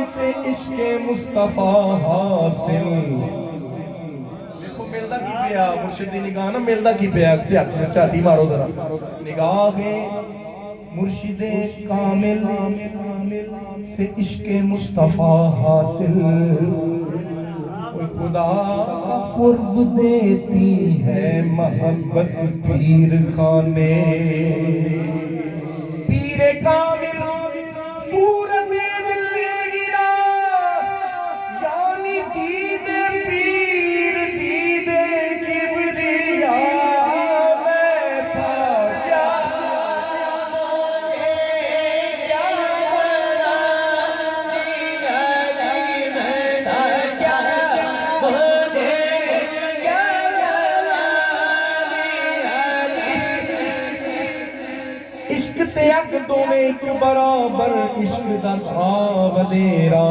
سے عشق مصطفیٰ حاصل دیکھو ملدہ کی پیا مرشدی نگاہ نا ملدہ کی پیا چاہتی مارو ذرا نگاہ مرشد کامل سے عشق مصطفیٰ حاصل خدا کا قرب دیتی ہے محبت پیر خانے پیر کامل صورت زندگینا یعنی دید پیر دید کبریا میں تھا کیا عشق تے اگ دوویں ایک برابر عشق دا تھا ودیرا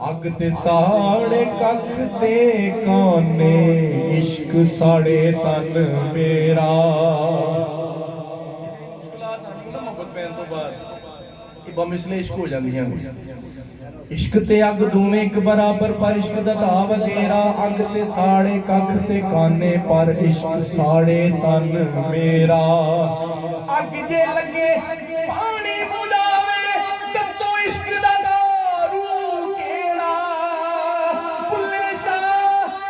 اگ تے ساڑے ککھ تے کانے عشق ساڑے تن میرا مشکلات آنی نا محبت پہن تو بعد ابا مثل عشق ہو جاندی ہیں عشق تے اگ دوویں ایک برابر پر عشق دا تھا ودیرا اگ تے ساڑے ککھ تے کانے پر عشق ساڑے تن میرا اگ جے لگے پانی بجاوے دسو عشق دا دارو کیڑا بلے شاہ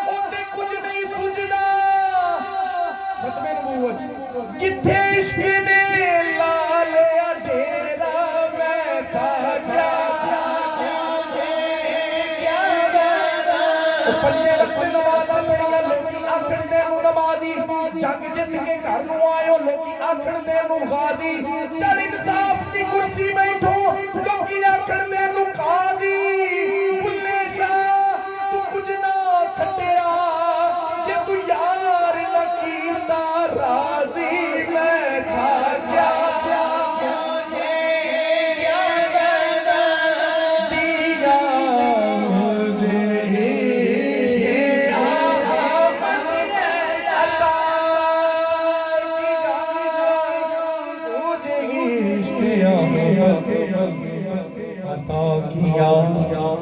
اوتے کچھ نہیں سجدا ختم نبوت جتھے عشق نے لا لیا ڈیرا میں تھا کیا پنجے وقت نمازاں پڑھیاں لوکی آکھن دے نو نمازی جنگ جت کے گھر نو آئے لوکی آکھن دے نو غازی چڑھ انصاف دی کرسی بیٹھو لوکی آکھن دے نو قاضی بلے شاہ تو کچھ نہ کھٹیا کہ تو یار نہ کیتا راضی میں تھا کیا عطا کیا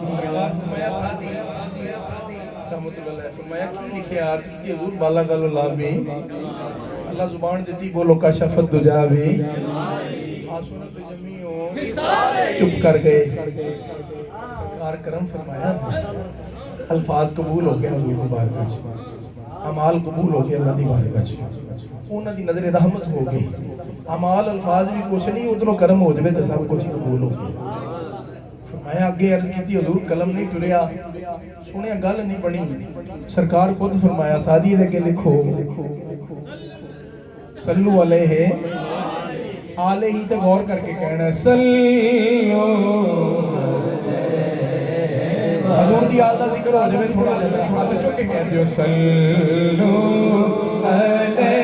سرکار فرمایا ساتھی رحمت اللہ علیہ فرمایا کی لکھے عرض کی حضور بالا گالو لابی اللہ زبان دیتی بولو کا شفت دجا بھی آسونت جمیعوں چپ کر گئے سرکار کرم فرمایا الفاظ قبول ہو گئے حضور کی بارگاہ سے اعمال قبول ہو گئے اللہ دی بارگاہ سے انہاں دی نظر رحمت ہو گئی اعمال الفاظ بھی کچھ نہیں ادھروں کرم ہو جائے تو سب کچھ قبول ہو گیا فرمایا آگے عرض کی حضور قلم نہیں ٹریا سونے گل نہیں بنی سرکار خود فرمایا سادی دے کے لکھو صلو علیہ آلے ہی تے غور کر کے کہنا ہے صلو حضور دی آلہ ذکر ہو جائے تھوڑا جائے ہاتھ چوکے کہہ دیو صلو علیہ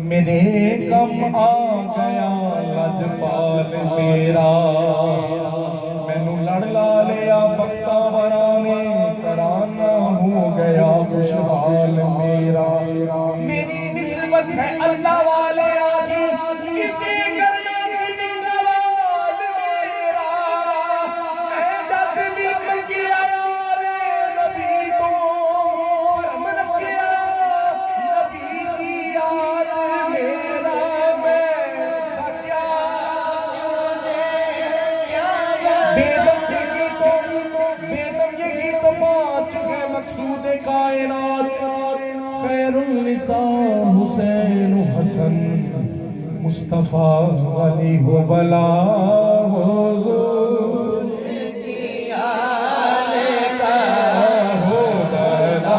میرے کم آ گیا لجپال میرا مینوں لڑ لا لیا بختہ ورانے کرانا ہو گیا خوشحال میرا میری نسبت ہے اللہ والے آجی کسی کرنا بھی نگوال میرا میں جب بھی منگی آیا رے نبی کو من کیا نبی کی آل میرا میں تھا کیا بیدم یہی تو پانچ ہے مقصود کائنات خیر النساء حسین حسن مصطفیٰ علی و بلا حضور کی آل کا ہو بلا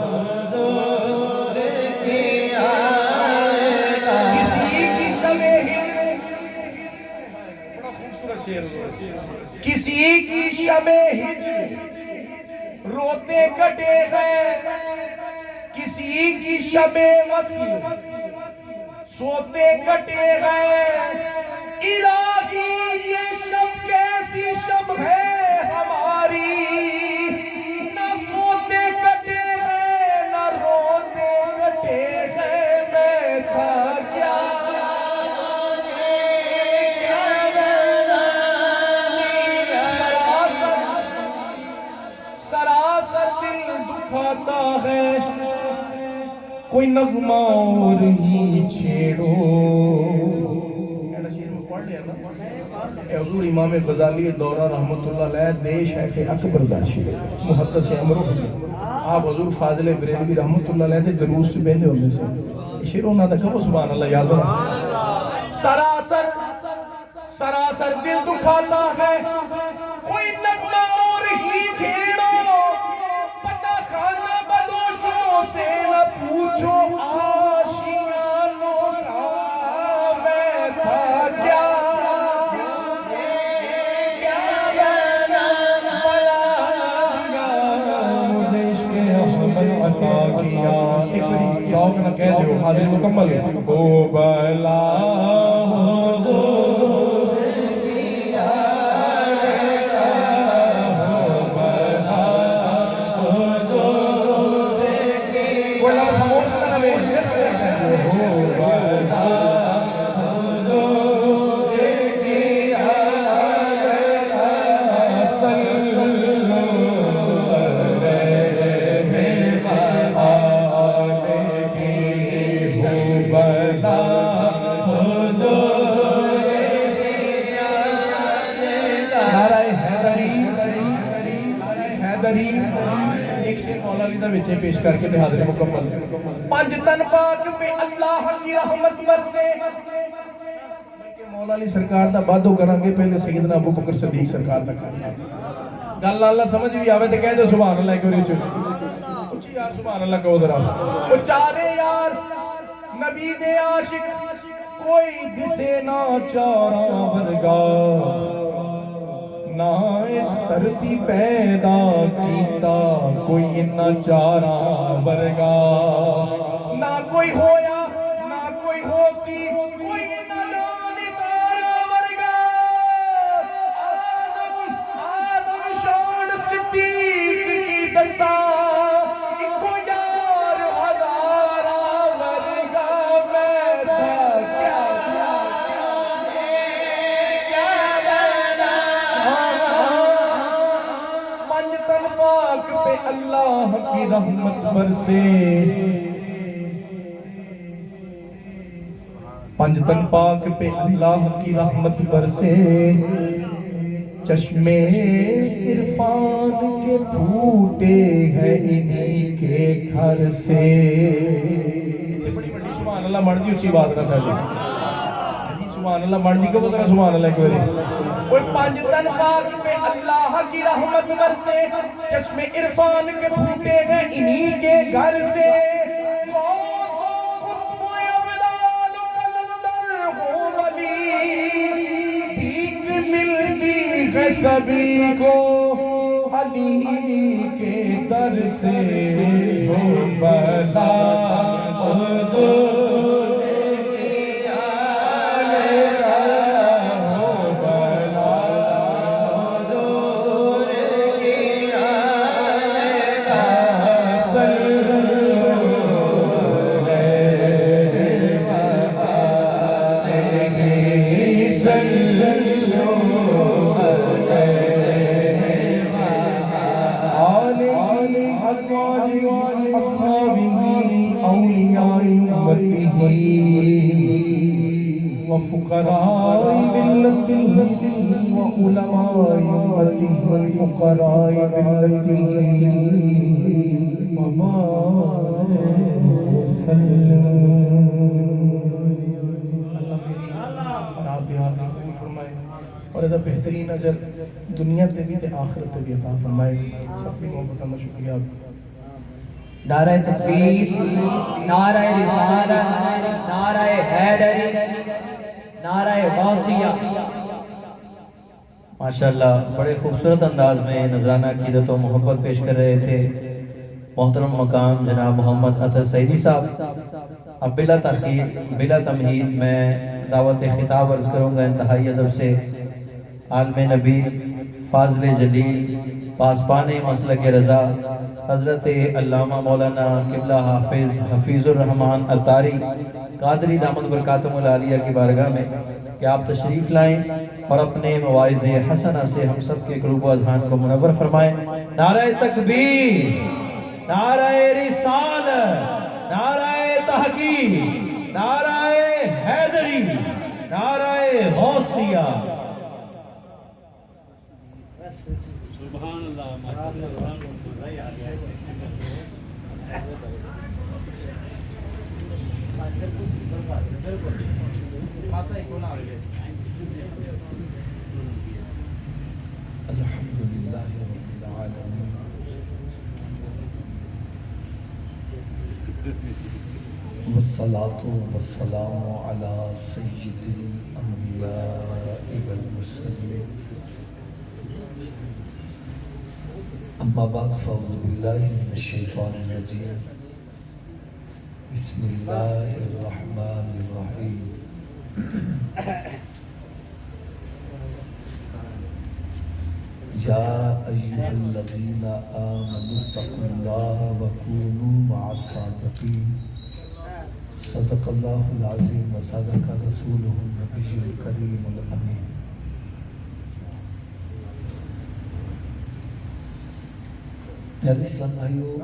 حضور کی آل کا کسی کی شب ہجر بڑا خوبصورت شعر کسی کی شب ہجر روتے کٹے گئے کسی کی شب وصل سوتے کٹے گئے الہی یہ شب کیسی شب ہے ہماری، نہ سوتے کٹے گئے نہ روتے کٹے گئے، میں تھا کیا سراسر دل دکھاتا ہے، کوئی نغمہ اور ہی چھیڑو۔ ایڈا شیر میں پڑھ لیا نا، اے حضور امام غزالی دورہ رحمت اللہ علیہ دے شیخ اکبر دا شیر محدث امرو آپ حضور فاضل بریلوی رحمت اللہ علیہ دے دروس چ بیندے ہوندے سے، شیر انہاں دا کہو سبحان اللہ یاد رہا۔ سراسر دل دکھاتا ہے، کوئی نغمہ اور ہی چھیڑو، پتہ خانہ بدوشوں سے نہ پوچھو، آشیانوں کا میں تھا کیا، مجھے عشق احمد عطا کیا۔ ایک باری شوق نہ کہہ دیو، حاضر مکمل او بلا بچے پیش کر کے حاضر مکمل۔ پانچ تن پاک پہ اللہ کی رحمت برسے، بلکہ مولا علی سرکار دا بادو کریں گے، پہلے سیدنا ابو بکر صدیق سرکار دا کریں گل اللہ سمجھ بھی آوے تو کہہ دو سبحان اللہ ایک باری اچھی یار سبحان اللہ کہو ذرا۔ وہ چارے یار نبی دے عاشق، کوئی دسے نہ چارا ورگا، نہ اس دھرتی پیدا کیتا کوئی نہ چارا ورگا، نہ کوئی ہویا نہ کوئی ہو سی، کوئی نہ جان سارا ورگا، آزم شان صدیق کی دسا، ایکو یار ہزارہ ورگا، میں تھا کیا پہ اللہ کی رحمت برسے، پنج تن پاک پہ اللہ کی رحمت برسے، چشمے عرفان کے پھوٹے ہیں انہی کے گھر سے۔ بڑی بڑی سبحان اللہ مردی اچھی بات نہ تھا جی، سبحان اللہ مردی کو بتانا سبحان اللہ ایک باری۔ وہ پانچ تن پاک پہ اللہ کی رحمت برسے، چشمے عرفان کے پھوٹے ہیں انہی کے گھر سے، غوث و قطب ابدال قلندر ہو ولی، بھیک ملتی ہے سبھی کو علی کے در سے، ہو بلا حضور وفقراء ملته وعلماء امته فقراء ملته وبارك وسلم۔ اللہ میری اور آپ بھی آپ قبول فرمائے، اور ایسا بہترین اجر دنیا تے بھی تے آخرت تے بھی عطا فرمائے۔ سب کی محبت کا شکریہ۔ نعرہ تکبیر، نعرہ رسالت، نعرہ حیدری، نعرہ غوثیہ۔ ماشاءاللہ بڑے خوبصورت انداز میں نذرانہ عقیدت و محبت پیش کر رہے تھے محترم مقام جناب محمد عطا سعیدی صاحب، اب بلا تاخیر بلا تمہید میں دعوت خطاب عرض کروں گا انتہائی ادب سے عالم نبی فاضل جلیل پاسبان مسلک رضا حضرت علامہ مولانا قبلہ حافظ حفیظ الرحمن عطاری قادری دامت برکاتہم العالیہ کی بارگاہ میں کہ آپ تشریف لائیں اور اپنے مواعظ حسنہ سے ہم سب کے قلوب و اذہان کو منور فرمائیں۔ نعرہ تکبیر، نعرہ رسالت، نعرہ تحقیق، نعرہ حیدری، نعرہ غوثیہ۔ سبحان اللہ، ماشاءاللہ، مزہ ہی آ گیا۔ الحمدللہ رب العالمین والصلاة والسلام علی سید الانبیاء والمرسلین اما بعد فاعوذ باللہ من الشیطان الرجیم بسم اللہ الرحمن الرحیم یا ایہا الذین آمنوا اتقوا اللہ وکونوا مع الصادقین صدق اللہ العظیم وصدق رسولہ النبی الکریم الامین۔ پیارے اسلام بھائیو،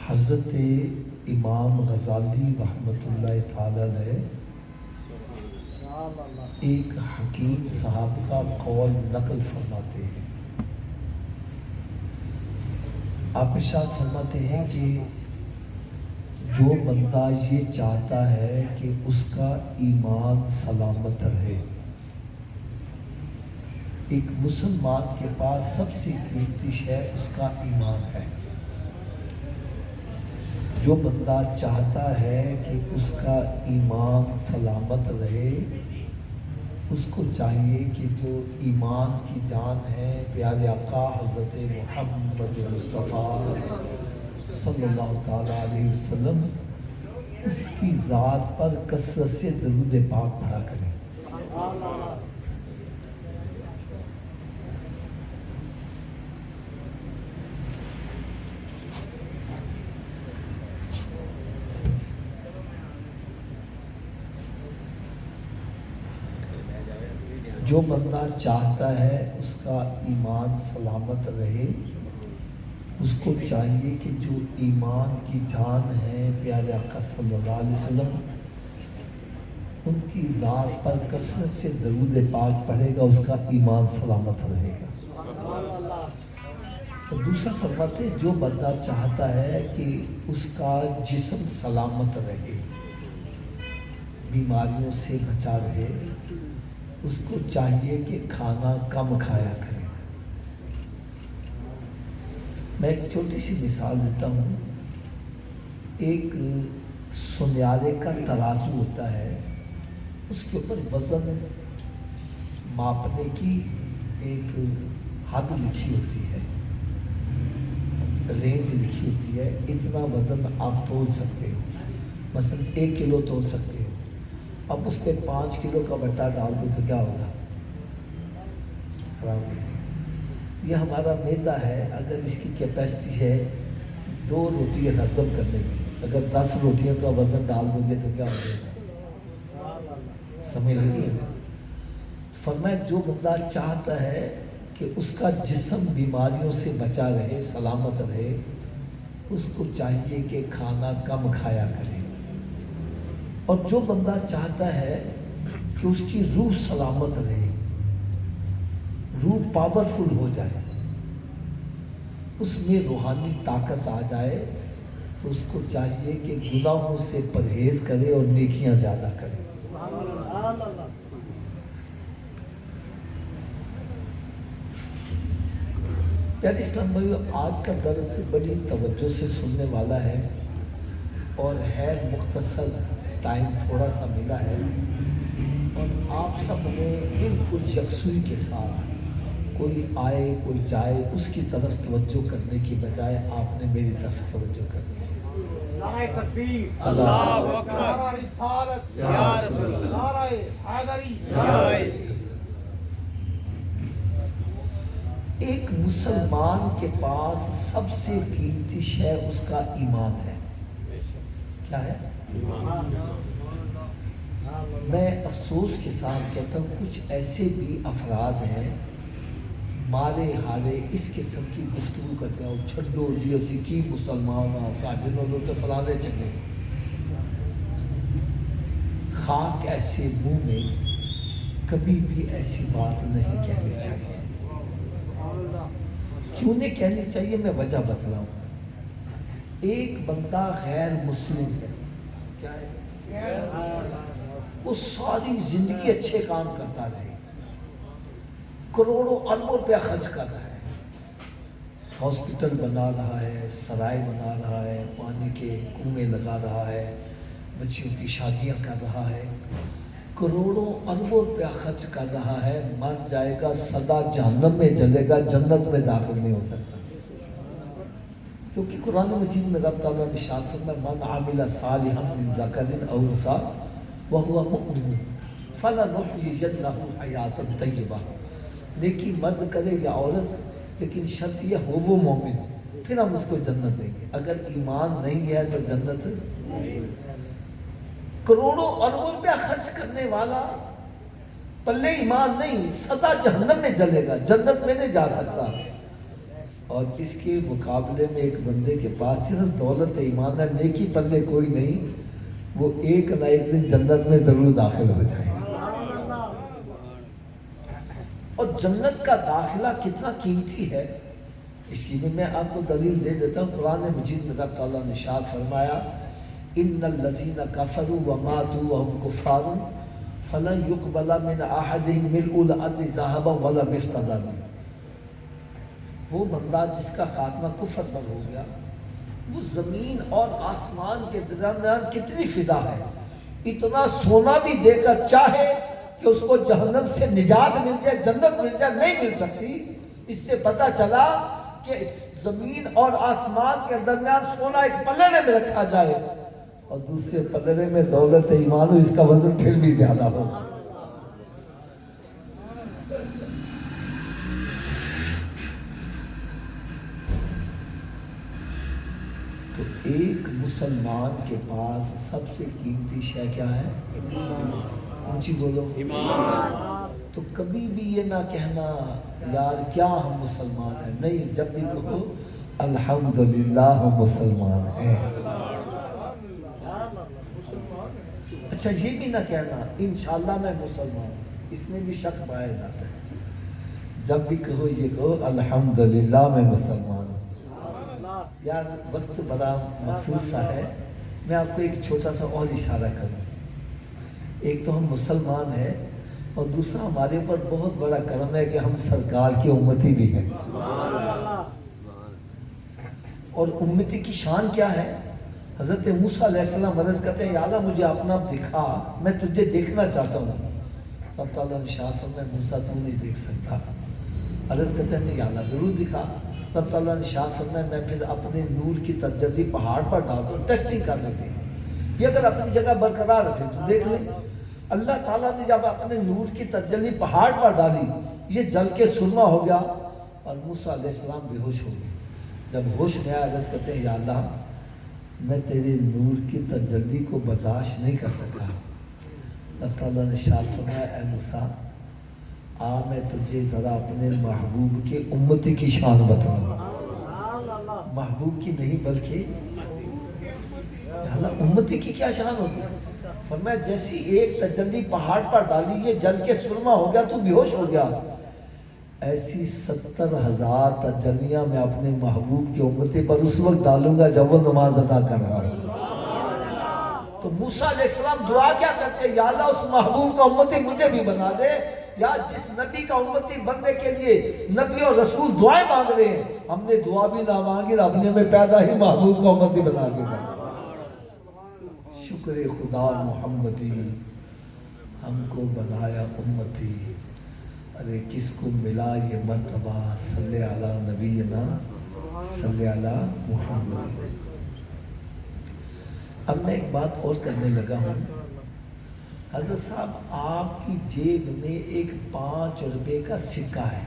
حضرت امام غزالی رحمۃ اللہ تعالی علیہ ایک حکیم صاحب کا قول نقل فرماتے ہیں۔ آپ ارشاد فرماتے ہیں کہ جو بندہ یہ چاہتا ہے کہ اس کا ایمان سلامت رہے، ایک مسلمان کے پاس سب سے قیمتی شے اس کا ایمان ہے۔ جو بندہ چاہتا ہے کہ اس کا ایمان سلامت رہے، اس کو چاہیے کہ جو ایمان کی جان ہے پیارے آقا حضرت محمد مصطفیٰ صلی اللہ تعالیٰ علیہ وسلم، اس کی ذات پر کثرت سے درود پاک پڑھا کریں۔ جو بندہ چاہتا ہے اس کا ایمان سلامت رہے، اس کو چاہیے کہ جو ایمان کی جان ہے پیارے آقا صلی اللہ علیہ وسلم، ان کی ذات پر کثرت سے درود پاک پڑھے گا، اس کا ایمان سلامت رہے گا۔ اور دوسرا فرماتے ہیں جو بندہ چاہتا ہے کہ اس کا جسم سلامت رہے، بیماریوں سے بچا رہے، اس کو چاہیے کہ کھانا کم کھایا کرے۔ میں ایک چھوٹی سی مثال دیتا ہوں۔ ایک سنیارے کا ترازو ہوتا ہے، اس کے اوپر وزن ماپنے کی ایک حد لکھی ہوتی ہے، رینج لکھی ہوتی ہے، اتنا وزن آپ تول سکتے ہو، مثلا 1 کلو تول سکتے ہو۔ اب اس پہ 5 کلو کا بٹا ڈال دو تو کیا ہوگا؟ خراب ہو جائے گا۔ یہ ہمارا معدہ ہے، اگر اس کی کیپیسٹی ہے 2 روٹی ہضم کرنے کی، اگر 10 روٹیوں کا وزن ڈال دو گے تو کیا ہو جائے گا؟ سمجھ لگی ہے؟ فرمایا جو بندہ چاہتا ہے کہ اس کا جسم بیماریوں سے بچا رہے، سلامت رہے، اس کو چاہیے کہ کھانا کم کھایا کرے۔ اور جو بندہ چاہتا ہے کہ اس کی روح سلامت رہے، روح پاورفل ہو جائے، اس میں روحانی طاقت آ جائے، تو اس کو چاہیے کہ گناہوں سے پرہیز کرے اور نیکیاں زیادہ کرے۔ پیارے اسلام بھائیو، آج کا درس بڑی توجہ سے سننے والا ہے اور ہے مختصر، ٹائم تھوڑا سا ملا ہے، اور آپ سب نے بالکل یکسوئی کے ساتھ کوئی آئے کوئی جائے اس کی طرف توجہ کرنے کی بجائے آپ نے میری طرف توجہ کرنی ہے۔ نعرہ تکبیر، اللہ نعرہ رسالت، یا رسول اللہ۔ نعرہ حیدری۔ ایک مسلمان کے پاس سب سے قیمتی شے اس کا ایمان ہے۔ کیا ہے؟ میں افسوس کے ساتھ کہتا ہوں کچھ ایسے بھی افراد ہیں مالے حالے اس قسم کی گفتگو کرتے ہیں، چھڈو جی اسی کی مسلمان ہاں ساڈے نالوں تے فلانے چنگے۔ خاک ایسے منہ میں کبھی بھی ایسی بات نہیں کہنی چاہیے۔ کیوں نہیں کہنی چاہیے میں وجہ بتلاؤں۔ ایک بندہ غیر مسلم ہے، کیا ہے؟ وہ ساری زندگی اچھے کام کرتا رہے، کروڑوں اربوں روپیہ خرچ کر رہا ہے، ہاسپٹل بنا رہا ہے، سرائے بنا رہا ہے، پانی کے کنویں لگا رہا ہے، بچیوں کی شادیاں کر رہا ہے، کروڑوں اربوں روپیہ خرچ کر رہا ہے، مر جائے گا سدا جہنم میں جلے گا، جنت میں داخل نہیں ہو سکتا۔ کیونکہ قرآن مجید میں رب تعالیٰ نے ارشاد فرمایا من عمل صالحا من ذکر او انثی وهو مؤمن فلنحیینہ حیاتا طیبہ۔ نیکی مرد کرے یا عورت، لیکن شرط یہ ہو وہ مومن، پھر ہم اس کو جنت دیں گے۔ اگر ایمان نہیں ہے تو جنت کروڑوں اربوں روپیہ خرچ کرنے والا پلے ایمان نہیں، سدا جہنم میں جلے گا، جنت میں نہیں جا سکتا۔ اور اس کے مقابلے میں ایک بندے کے پاس صرف دولت ایمان ہے، نیکی پلے کوئی نہیں، وہ ایک نہ ایک دن جنت میں ضرور داخل ہو جائے گا۔ اور جنت کا داخلہ کتنا قیمتی ہے اس کی بھی میں آپ کو دلیل دے دیتا ہوں۔ قرآن مجید میں رب تعالیٰ نے ارشاد فرمایا ان الذین کفروا وماتوا وهم کفار فلن يقبل من احدهم ملء الارض ذهبا ولا افتدى به۔ وہ بندہ جس کا خاتمہ کفر پر ہو گیا، وہ زمین اور آسمان کے درمیان کتنی فضا ہے، اتنا سونا بھی دے کر چاہے کہ اس کو جہنم سے نجات مل جائے، جنت مل جائے، نہیں مل سکتی۔ اس سے پتہ چلا کہ زمین اور آسمان کے درمیان سونا ایک پلڑے میں رکھا جائے اور دوسرے پلڑے میں دولت ایمان ہو، اس کا وزن پھر بھی زیادہ ہوگا۔ تو ایک مسلمان کے پاس سب سے قیمتی شے کیا ہے؟ اونچی بولو ایمان۔ تو کبھی بھی یہ نہ کہنا یار کیا ہم مسلمان ہیں، نہیں، جب بھی کہو الحمدللہ ہم مسلمان ہیں۔ اچھا یہ بھی نہ کہنا انشاءاللہ میں مسلمان ہوں، اس میں بھی شک پایا جاتا ہے۔ جب بھی کہو یہ کہو الحمدللہ میں مسلمان ہوں۔ یار وقت بڑا مخصوص سا ہے، میں آپ کو ایک چھوٹا سا اور اشارہ کروں۔ ایک تو ہم مسلمان ہیں اور دوسرا ہمارے اوپر بہت بڑا کرم ہے کہ ہم سرکار کی امتی بھی ہیں۔ اور امتی کی شان کیا ہے؟ حضرت موسیٰ علیہ السلام عرض کرتے ہیں یا اللہ مجھے اپنا دکھا، میں تجھے دیکھنا چاہتا ہوں۔ رب تعالیٰ نے ارشاد فرمایا موسیٰ تو نہیں دیکھ سکتا۔ عرض کرتے ہیں یا اللہ ضرور دکھا۔ رب تعالیٰ نے ارشاد فرمایا میں پھر اپنے نور کی تجلی پہاڑ پر ڈال دوں، ٹیسٹنگ کر لیتے ہیں، یہ اگر اپنی جگہ برقرار رکھے تو دیکھ لیں۔ اللہ تعالیٰ نے جب اپنے نور کی تجلی پہاڑ پر ڈالی، یہ جل کے سرما ہو گیا اور موسیٰ علیہ السلام بے ہوش ہو گئے۔ جب ہوش میں آیا عرض کرتے ہیں یا اللہ میں تیرے نور کی تجلی کو برداشت نہیں کر سکا۔ رب تعالیٰ نے ارشاد فرمایا اے موسیٰ آ میں تجھے ذرا اپنے محبوب کے امتی کی شان بتاؤں، محبوب کی نہیں بلکہ اللہ امتی کی کیا شان ہوگی؟ فرمایا جیسی ایک تجلی پہاڑ پر ڈالی یہ جل کے سرما ہو گیا تو بے ہوش ہو گیا، ایسی 70,000 تجلیاں میں اپنے محبوب کی امتی پر اس وقت ڈالوں گا جب وہ نماز ادا کر رہا ہوں۔ تو موسیٰ علیہ السلام دعا کیا کرتے ہیں یا اللہ اس محبوب کا امتی مجھے بھی بنا دے، یا جس نبی کا امتی بننے کے لیے نبی اور رسول دعائیں مانگ رہے ہیں، ہم نے دعا بھی نہ مانگی، رب نے ہمیں پیدا ہی محبوب کا امتی بنا کے کر۔ شکر خدا محمدی ہم کو بنایا امتی، ارے کس کو ملا یہ مرتبہ، صلی علی نبینا صلی علی محمد۔ اب میں ایک بات اور کرنے لگا ہوں، حضرت صاحب آپ کی جیب میں ایک 5 روپے کا سکہ ہے،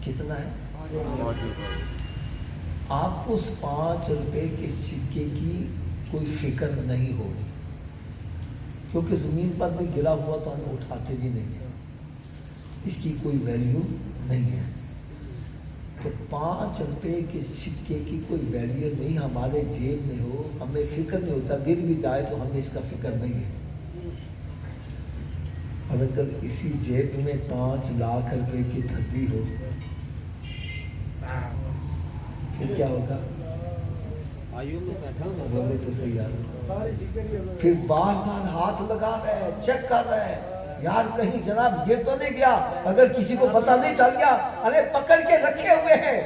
کتنا ہے؟ آپ کو اس 5 روپے کے سکے کی کوئی فکر نہیں ہوگی، کیونکہ زمین پر بھی گرا ہوا تو ہم اٹھاتے بھی نہیں ہیں، اس کی کوئی ویلیو نہیں ہے۔ تو 5 روپے کے سکے کی کوئی ویلیو نہیں ہمارے جیب میں ہو، ہمیں فکر نہیں ہوتا، گر بھی جائے تو ہمیں اس کا فکر نہیں ہے۔ اور اگر اسی جیب میں 5 لاکھ روپے کی تھدی ہو پھر کیا ہوگا؟ بولے تو صحیح یار، پھر بار بار ہاتھ لگا رہے، چیک کر رہے، یار کہیں جناب گر تو نہیں گیا، اگر کسی کو پتہ نہیں چل گیا، ارے پکڑ کے رکھے ہوئے ہیں۔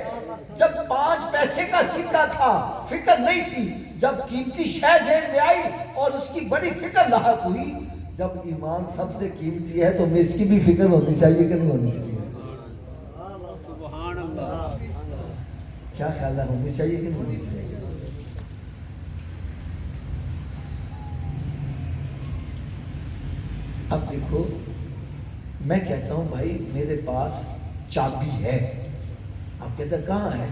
جب 5 پیسے کا سکہ تھا فکر نہیں تھی، جب قیمتی شے ذہن میں آئی اور اس کی بڑی فکر لاحق ہوئی۔ جب ایمان سب سے قیمتی ہے تو ہمیں اس کی بھی فکر ہونی چاہیے کہ نہیں ہونی چاہیے؟ سبحان اللہ۔ کیا خیال ہے، ہونی چاہیے کہ نہیں ہونی چاہیے؟ اب دیکھو، میں کہتا ہوں بھائی میرے پاس چابی ہے، آپ کہتے ہیں کہاں ہے؟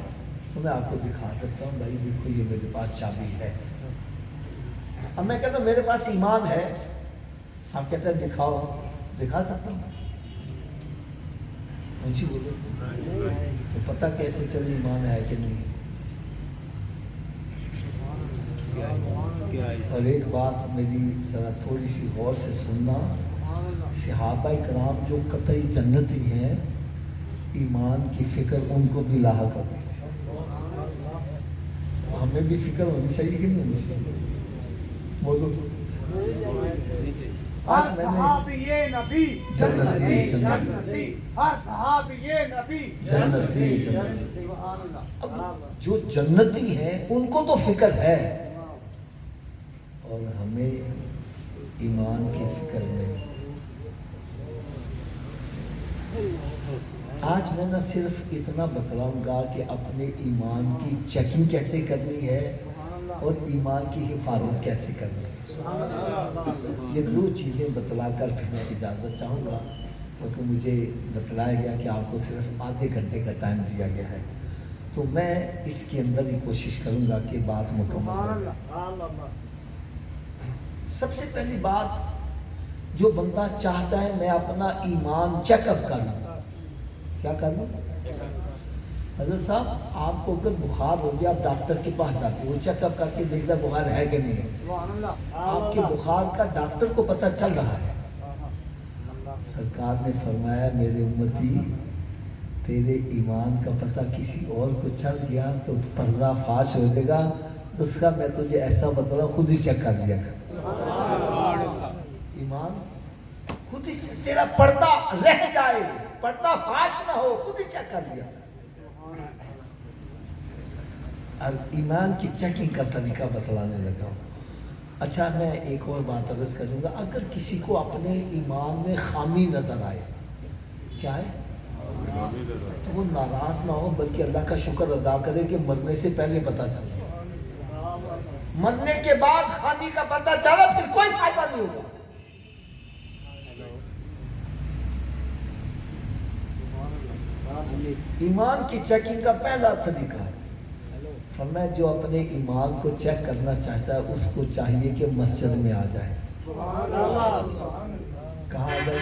تو میں آپ کو دکھا سکتا ہوں، بھائی دیکھو یہ میرے پاس چابی ہے۔ اب میں کہتا ہوں میرے پاس ایمان ہے، آپ کہتے ہیں دکھاؤ، دکھا سکتا ہوں؟ مجھے بولے تو پتہ کیسے چلے ایمان ہے کہ نہیں؟ اور ایک بات میری ذرا تھوڑی سی غور سے سننا، صحابہ کرام جو قطعی جنتی ہیں، ایمان کی فکر ان کو بھی لاحق ہوتی تھی، ہمیں بھی فکر ہونی چاہیے کہ نہیں ہونی چاہیے؟ بولو آج ہر میں نے صحابی نبی جنتی جنتی، ہر صحابی نبی جنتی سبحان اللہ۔ اب جو جنتی ہیں ان کو تو فکر ہے، اور ہمیں ایمان کی فکر نہیں۔ آج میں نہ صرف اتنا بتلاؤں گا کہ اپنے ایمان کی چیکنگ کیسے کرنی ہے اور ایمان کی حفاظت کیسے کرنی ہے، یہ 2 چیزیں بتلا کر پھر میں اجازت چاہوں گا، کیونکہ مجھے بتلایا گیا کہ آپ کو صرف آدھے گھنٹے کا ٹائم دیا گیا ہے، تو میں اس کے اندر ہی کوشش کروں گا کہ بات مکمل ہو۔ سب سے پہلی بات، جو بندہ چاہتا ہے میں اپنا ایمان چیک اپ کر لوں، کیا کر لوں؟ حضرت صاحب آپ کو اگر بخار ہو گیا آپ ڈاکٹر کے پاس جاتے، وہ چیک اپ کر کے دیکھتا بخار ہے کہ نہیں ہے، آپ کے بخار کا ڈاکٹر کو پتہ چل رہا ہے۔ سرکار نے فرمایا میرے امتی، تیرے ایمان کا پتہ کسی اور کو چل گیا تو پردہ فاش ہو جائے گا، اس کا میں تجھے ایسا بتلاؤں خود ہی چیک کر لیا کر۔ ایمان خود ہی تیرا پردہ رہ جائے، پردہ فاش نہ ہو، خود ہی چیک کر لیا۔ اور ایمان کی چیکنگ کا طریقہ بتلانے لگا ہوں۔ اچھا میں ایک اور بات عرض کروں گا، اگر کسی کو اپنے ایمان میں خامی نظر آئے، کیا ہے تو وہ ناراض نہ ہو، بلکہ اللہ کا شکر ادا کرے کہ مرنے سے پہلے پتہ چلا، مرنے کے بعد خامی کا پتہ چلا پھر کوئی فائدہ نہیں ہوگا۔ ایمان کی چیکنگ کا پہلا طریقہ ہے، فرمایا جو اپنے ایمان کو چیک کرنا چاہتا ہے اس کو چاہیے کہ مسجد میں آ جائے۔ کہاں آ جائے؟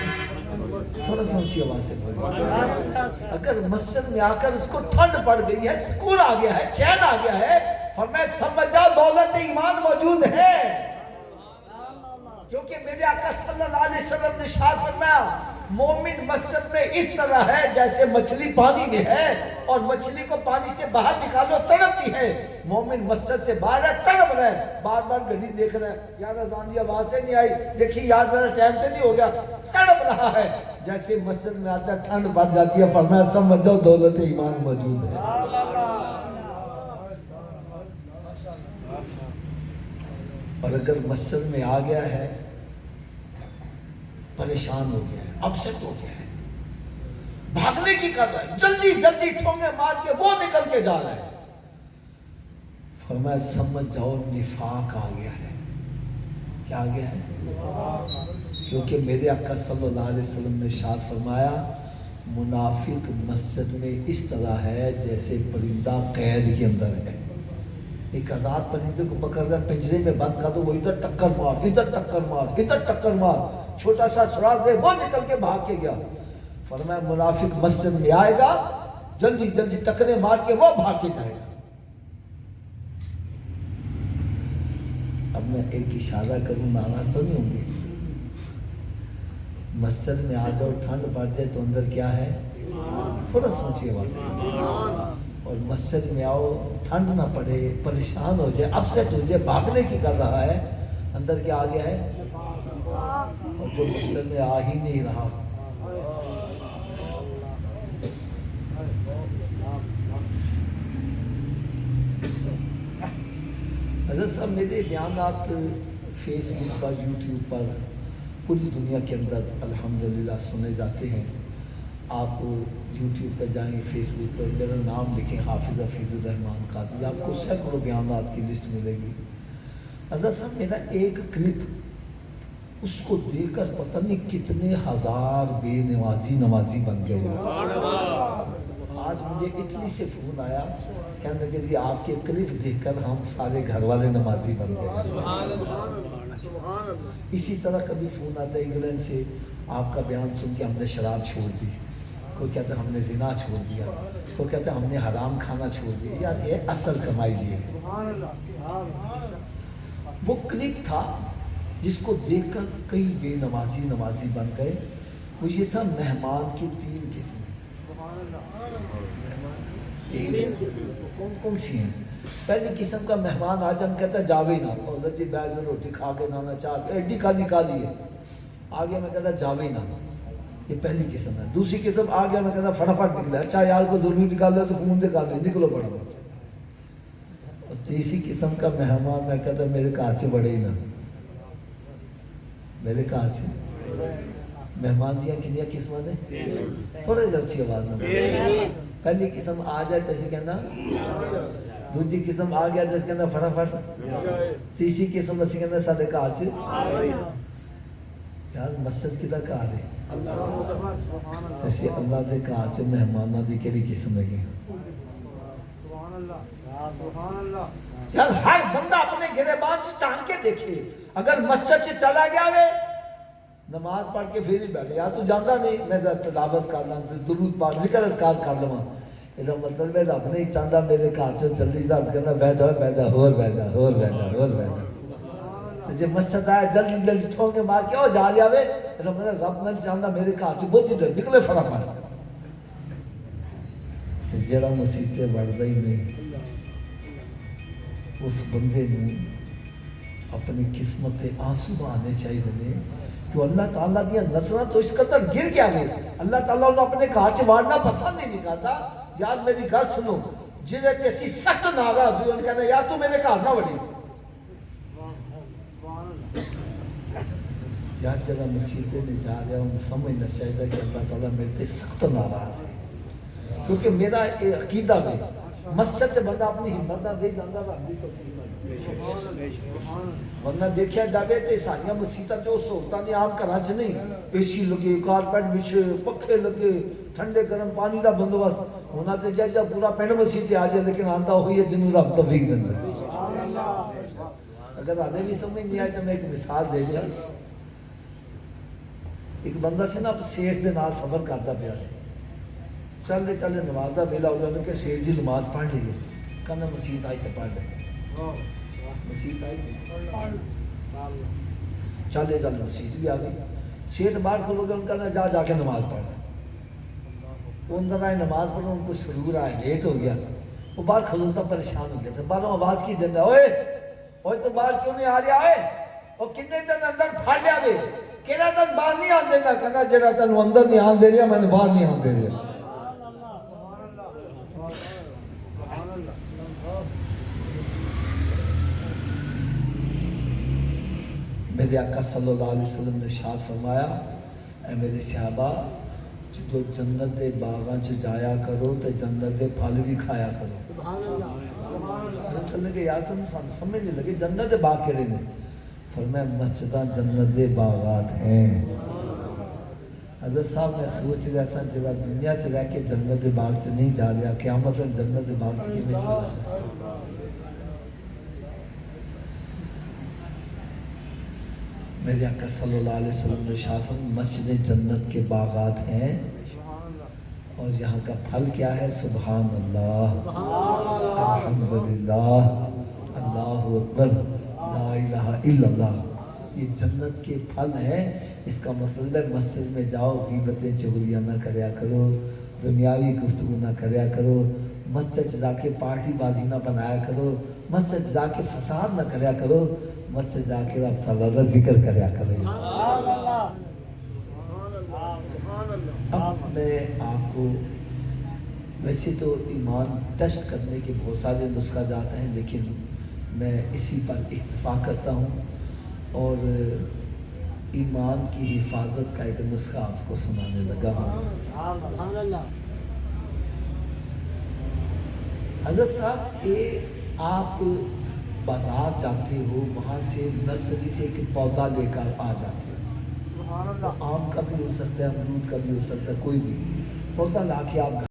تھوڑا سا اونچی آواز سے بولیں۔ اگر مسجد میں آ کر اس کو ٹھنڈ پڑ گئی ہے، سکون آ گیا ہے، چین آ گیا ہے، فرمایا سمجھ جاؤ دولت ایمان موجود ہے، کیونکہ میرے آقا صلی اللہ علیہ وسلم نے ارشاد فرمایا مومن مسجد میں اس طرح ہے جیسے مچھلی پانی میں ہے، اور مچھلی کو پانی سے باہر نکالو تڑپتی ہے، مومن مسجد سے باہر ہے تڑپ رہا ہے، بار بار گھڑی دیکھ رہا ہے، یار اذان کی آواز سے نہیں آئی، دیکھیے یار ذرا ٹائم سے نہیں ہو گیا، تڑپ رہا ہے، جیسے مسجد میں آتا ہے ٹھنڈ بڑھ جاتی ہے، فرمایا سمجھ جاؤ دولت ایمان موجود ہے۔ اور اگر مسجد میں آ گیا ہے، پریشان ہو گیا ہے، اپسیٹ ہو گیا ہے، بھاگنے کی کر رہا ہے، جلدی جلدی ٹھونگے مار کے وہ نکل کے جا رہا ہے۔ فرمایا سمجھ جاؤ نفاق آ گیا ہے۔ کیا آ گیا ہے؟ کیونکہ میرے آقا صلی اللہ علیہ وسلم نے ارشاد فرمایا منافق مسجد میں اس طرح ہے جیسے پرندہ قید کے اندر ہے۔ ایک آزاد پرندے کو پکڑ کر پنجرے میں بند کر دو، وہ ادھر ٹکر مار، ادھر ٹکر مار، ادھر ٹکر مار، چھوٹا سا سراغ دے وہ نکل کے بھاگ کے گیا۔ فرمایا منافق مسجد میں آئے گا، جلدی جلدی ٹکرے مار کے وہ بھاگ کے جائے گا۔ اب میں ایک اشارہ کروں، ناراض تو نہیں ہوں گے؟ مسجد میں آ جاؤ، ٹھنڈ پڑ جائے تو اندر کیا ہے؟ تھوڑا سوچیے واسطے۔ اور مسجد میں آؤ، ٹھنڈ نہ پڑے، پریشان ہو جائے، اپسیٹ ہو جائے، بھاگنے کی کر رہا ہے، اندر کیا آ گیا ہے؟ اور جو مسجد میں آ ہی نہیں رہا۔ حضرت صاحب میرے بیانات فیس بک پر، یوٹیوب پر، پوری دنیا کے اندر الحمدللہ سنے جاتے ہیں۔ آپ یوٹیوب پہ جائیں، فیس بک پہ میرا نام لکھیں حافظ حفیظ الرحمان قادری، آپ کو سینکڑوں بیانات کی لسٹ ملے گی۔ حضرت صاحب میرا ایک کلپ، اس کو دیکھ کر پتہ نہیں کتنے ہزار بے نمازی بن گئے۔ آج مجھے اٹلی سے فون آیا، کہنے لگے جی آپ کے کلپ دیکھ کر ہم سارے گھر والے نمازی بن گئے۔ اسی طرح کبھی فون آتا ہے انگلینڈ سے، آپ کا بیان سن کے ہم نے شراب چھوڑ دی، کوئی کہتا ہے ہم نے زنا چھوڑ دیا، کوئی کہتا ہے ہم نے حرام کھانا چھوڑ دیا۔ یار یہ اصل کمائی لیے وہ کلپ تھا جس کو دیکھ کر کئی بے نمازی بن گئے۔ وہ یہ تھا مہمان کی 3 قسمیں۔ کون سی ہیں؟ پہلی قسم کا مہمان آج ہم کہتا ہے جاوے نہ، حضرت جی بیٹھ جو روٹی کھا کے نانا چاہ کے ایڈی کا نکالی ہے، آگے میں کہتا جاوے نہ، یہ پہلی قسم ہے۔ دوسری قسم آگے میں کہتا فٹافٹ نکلا، اچھا یار کو ضروری نکال لو تو فون نکال لو، نکلو فٹافٹ۔ اور تیسری قسم کا مہمان میں کہتا میرے کار سے بڑے ہی نہ، میرے کار سے مہمان دیا کنیا قسمت ہے، تھوڑے جب اچھی آواز میں۔ پہلی قسم آ جائے جیسے کہنا، دوسری قسم آ گیا جیسے کہنا فٹافٹ، تیسری قسم اسی کہنا سارے کار سے۔ یار مسجد کدھر کار ہے؟ ایسے اللہ دے کار سے مہمانہ دی کیڑی قسم ہے گی؟ یار ہر بندہ اپنے گریبان سے چاند کے دیکھے، اگر مسجد سے چلا گیا وے نماز پڑھ کے پھر ہی بیٹھے، یا تو جانتا نہیں میں تلاوت کر لوں، درود پاک ذکر اذکار کر لوں، یہ مطلب ہے رب نہیں چاہتا میرے گھر سے جلدی سے کہنا بہ جا ہور بہ جا ہور بہ جا ہور بہ جا۔ تو جب مسجد آئے جلدی جلدی ٹھونگے مار کے جا رہا وے، رب نہیں چاہتا میرے گھر سے بہت ہی نکلے فٹافٹ۔ جڑا مسیطے بڑھتا ہی نہیں، اس بندے نے اپنی قسمت آنسو آنے چاہیے کہ اللہ تعالیٰ دیا نظرہ تو اس قدر گر گیا ہے، اللہ تعالیٰ نے اپنے کاج مارنا پسند نہیں کرتا۔ یاد میری گل سنو، جنہیں ایسی سخت ناراض ہوئی انہوں نے کہنا یار تو میرے گھر نہ وڑی، یار جگہ مسیحتے نے جا رہا ہوں سمجھنا چاہیے کہ اللہ تعالیٰ میرے تے سخت ناراض ہے، کیونکہ میرا عقیدہ میں مسجد سے بندہ اپنی ہمت نہ دے جاندہ رب دی توفیق ورنہ دیکھا جاوے تو عیسائیاں مسیحتاں جو سہولتاں نے عام گھراں چ نہیں، اے سی لگے، کارپیٹ بچھے، پکھے لگے، ٹھنڈے گرم پانی دا بندوبست ہونا تے جا پورا پنڈ مسیح آ جائے، لیکن آندا ہوئی ہے جنوں رب توفیق دیندا۔ اگر آنے بھی سمجھ نہیں آئے تو میں ایک مثال دے دیا۔ ایک بندہ سے نا سیٹھ دے نال سفر کرتا پیا سی، چلے چلے نماز دا ویلا ہو گیا کہ سیٹھ جی نماز پڑھ لیے، کہنا مسیح آئی تو پڑھ لے، مسیح آئی چلے چلے مسیح بھی آ گئی، سیٹھ باہر کھلو گیا ان کا نا جا کے نماز پڑھ، وہ اندر آئے نماز پڑھو، ان کو سرور آئے، لیٹ ہو گیا، وہ باہر کھلوتا پریشان ہو گیا تھا، باہروں آواز کی دینا اوئے تو باہر کیوں نہیں آ رہا ہے، وہ کتنے دن اندر پھاڑ لیا بے، کہنا تن باہر نہیں آن دینا، کہنا جڑا تن اندر نہیں آن دے رہا میں نے باہر نہیں آن دے رہا۔ میرے آقا صلی اللہ علیہ وسلم نے ارشاد فرمایا، اے میرے صحابہ جدو جنت دے باغاں چ جایا کرو تے جنت دے پھل بھی کھایا کرو. کہنے کہ یار تم سمجھ نہیں لگے جنت دے باغ کیڑے نے؟ فرمایا مسجداں جنت دے باغات ہیں. حضرت صاحب نے سوچ لیا سا جگہ دنیا چ رہ کے جنت دے باغ چ نہیں جا رہا قیامت میں جنت دے باغ چ کیویں چلا جائے. میرے آقا صلی اللہ علیہ وسلم نے شافن مسجد جنت کے باغات ہیں اور یہاں کا پھل کیا ہے؟ سبحان اللہ، الحمدللہ، اللہ اکبر، لا الہ الا اللہ. یہ جنت کے پھل ہیں. اس کا مطلب ہے مسجد میں جاؤ غیبتیں چغلیاں نہ کریا کرو، دنیاوی گفتگو نہ کریا کرو، مسجد جا کے پارٹی بازی نہ بنایا کرو، مسجد جا کے فساد نہ کریا کرو، مسجد جا کے رب تعالیٰ کا ذکر کریا کرو. اب میں آپ کو ویسے تو ایمان ٹیسٹ کرنے کے بہت سارے نسخہ جات ہیں لیکن میں اسی پر اتفاق کرتا ہوں اور ایمان کی حفاظت کا ایک نسخہ آپ کو سنانے لگا ہوں. حضرت صاحب آپ بازار جاتے ہو، وہاں سے نرسری سے ایک پودا لے کر آ جاتے ہو. آم کا بھی ہو سکتا ہے، امرود کا بھی ہو سکتا ہے، کوئی بھی پودا لا کے آپ